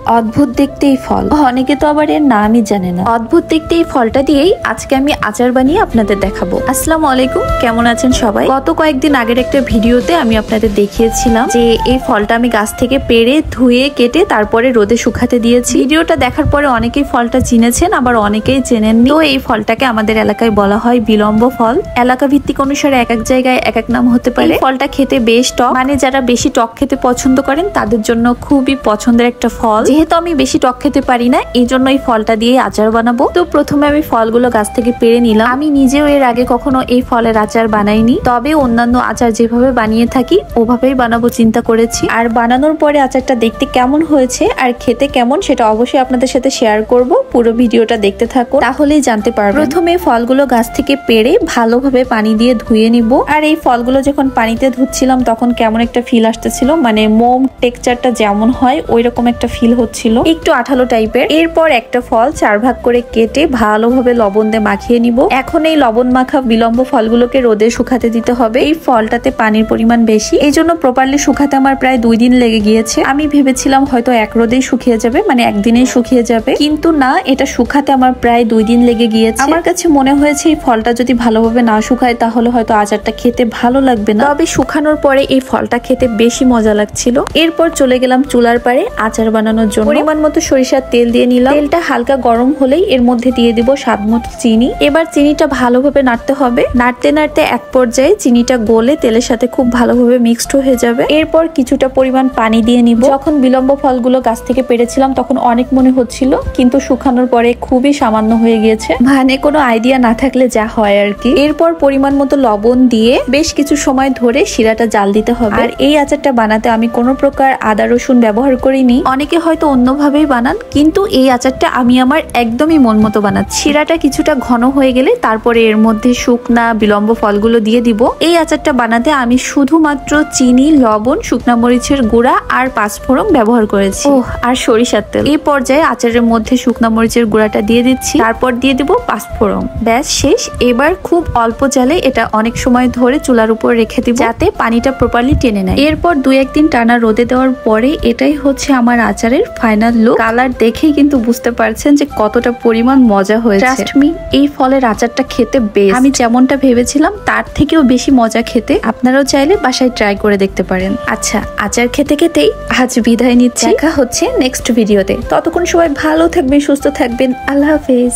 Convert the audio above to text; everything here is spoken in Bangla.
অদ্ভুত দেখতে এই ফল, অনেকে তো আবার এর নামই জানে না। অদ্ভুত দেখতে এই ফলটা দিয়েই আজকে আমি আচার বানিয়ে আপনাদের দেখাবো। আসসালামু আলাইকুম, কেমন আছেন সবাই? গত কয়েকদিন আগের একটা ভিডিওতে আমি আপনাদের দেখিয়েছিলাম যে এই ফলটা আমি গাছ থেকে পেড়ে ধুয়ে কেটে তারপরে রোদে শুকাতে দিয়েছি। ভিডিওটা দেখার পরে অনেকেই ফলটা চিনেছেন, আবার অনেকেই চেনেননি। তো এই ফলটাকে আমাদের এলাকায় বলা হয় বিলম্ব ফল। এলাকা ভিত্তিক অনুসারে এক এক জায়গায় এক এক নাম হতে পারে। ফলটা খেতে বেশ টক, মানে যারা বেশি টক খেতে পছন্দ করেন তাদের জন্য খুবই পছন্দের একটা ফল। যেহেতু আমি বেশি টক খেতে পারি না, এই জন্য এই ফলটা দিয়ে আচার বানাবো। তো প্রথমে আমি ফলগুলো গাছ থেকে পেড়ে নিলাম। আমি নিজেও এর আগে কখনো এই ফলের আচার বানাইনি, তবে অন্যান্য আচার যেভাবে বানিয়ে থাকি ওভাবেই বানাবো চিন্তা করেছি। আর বানানোর পরে আচারটা দেখতে কেমন হয়েছে আর খেতে কেমন সেটা অবশ্যই আপনাদের সাথে শেয়ার করব। পুরো ভিডিওটা দেখতে থাকো, তাহলেই জানতে পারবেন। প্রথমে ফলগুলো গাছ থেকে পেড়ে ভালোভাবে পানি দিয়ে ধুয়ে নিব। আর এই ফলগুলো যখন পানিতে ধুচ্ছিলাম তখন কেমন একটা ফিল আসতেছিল, মানে মোম টেক্সচারটা যেমন হয় ওই রকম একটা ফিল হচ্ছিল, একটু আঠালো টাইপের। এরপর একটা ফল 4 ভাগ করে কেটে ভালোভাবে লবণ দিয়ে মাখিয়ে নিব। এখন এই লবণ মাখা বিলম্ব ফলগুলোকে রোদে শুকাতে দিতে হবে। এই ফলটাতে পানির পরিমাণ বেশি, এই জন্য প্রপারলি শুকাতে আমার প্রায় 2 দিন লেগে গিয়েছে। আমি ভেবেছিলাম হয়তো এক রোদেই শুকিয়ে যাবে, মানে একদিনেই শুকিয়ে যাবে, কিন্তু না, এটা শুকাতে আমার প্রায় 2 দিন লেগে গিয়েছে। আমার কাছে মনে হয়েছে এই ফলটা যদি ভালোভাবে না শুকায় তাহলে হয়তো আচারটা খেতে ভালো লাগবে না, তবে শুকানোর পরে এই ফলটা খেতে বেশি মজা লাগছিল। এরপর চলে গেলাম চুলার পারে আচার বানানোর জন্য। পরিমাণ মতো সরিষার তেল দিয়ে নিলাম। তেলটা হালকা গরম হলেই এর মধ্যে দিয়ে দিব স্বাদ মতো চিনি। এবার চিনিটা ভালোভাবে নাড়তে হবে। নাড়তে নাড়তে এক পর্যায়ে চিনিটা গলে তেলের সাথে খুব ভালোভাবে মিক্সড হয়ে যাবে। এরপর কিছুটা পরিমাণ পানি দিয়ে নিব। যখন বিলম্ব ফলগুলো গাছ থেকে পেড়েছিলাম তখন অনেক মনে হচ্ছিল, কিন্তু শুকানোর পরে খুবই সামান্য হয়ে গিয়েছে, মানে কোনো আইডিয়া না থাকলে যা হয় আর কি। এরপর পরিমাণ মতো লবণ দিয়ে বেশ কিছু সময় ধরে শিরাটা জাল দিতে হবে। আর এই আচারটা বানাতে আমি কোনো প্রকার আদা রসুন ব্যবহার করিনি। অনেকে হয়তো অন্যভাবেই বানান, কিন্তু এই আচারটা আমি আমার একদমই মন মতো বানাচ্ছি। শিরাটা কিছুটা ঘন হয়ে গেলে তারপরে এর মধ্যে শুকনা বিলম্ব ফলগুলো দিয়ে দিব। এই আচারটা বানাতে আমি শুধুমাত্র চিনি, লবণ, শুকনা মরিচের গুঁড়া আর পাঁচফোড়ন ব্যবহার করেছি, আর সরিষার তেল। এই পর্যায়ে আচারের মধ্যে শুকনা মরিচের গুঁড়াটা দিয়ে দিচ্ছি, তারপর দিয়ে দিব পাঁচফোড়ন। ব্যাস শেষ। এবার খুব অল্প জালে এটা অনেক সময় ধরে চুলার উপর রেখে দিব যাতে পানিটা প্রপারলি টেনে নেয়। এরপর 2-1 দিন টানা রোদে দেওয়ার পরে এটাই হচ্ছে আমার আচারের ফাইনাল লুক। কালার দেখেই কিন্তু বুঝতে পারছেন যে কতটা পরিমাণ মজা হয়েছে। ট্রাস্ট মি, এই ফলের আচারটা খেতে বেস্ট। আমি যেমনটা ভেবেছিলাম তার থেকেও বেশি মজা খেতে। আপনারাও চাইলে বাসায় ট্রাই করে দেখতে পারেন। আচ্ছা, আচার খেতে খেতেই আজ বিদায় নিচ্ছি। দেখা হচ্ছে নেক্সট ভিডিওতে। ততক্ষণ সবাই ভালো থাকবেন, সুস্থ থাকবেন। আল্লাহ হাফেজ।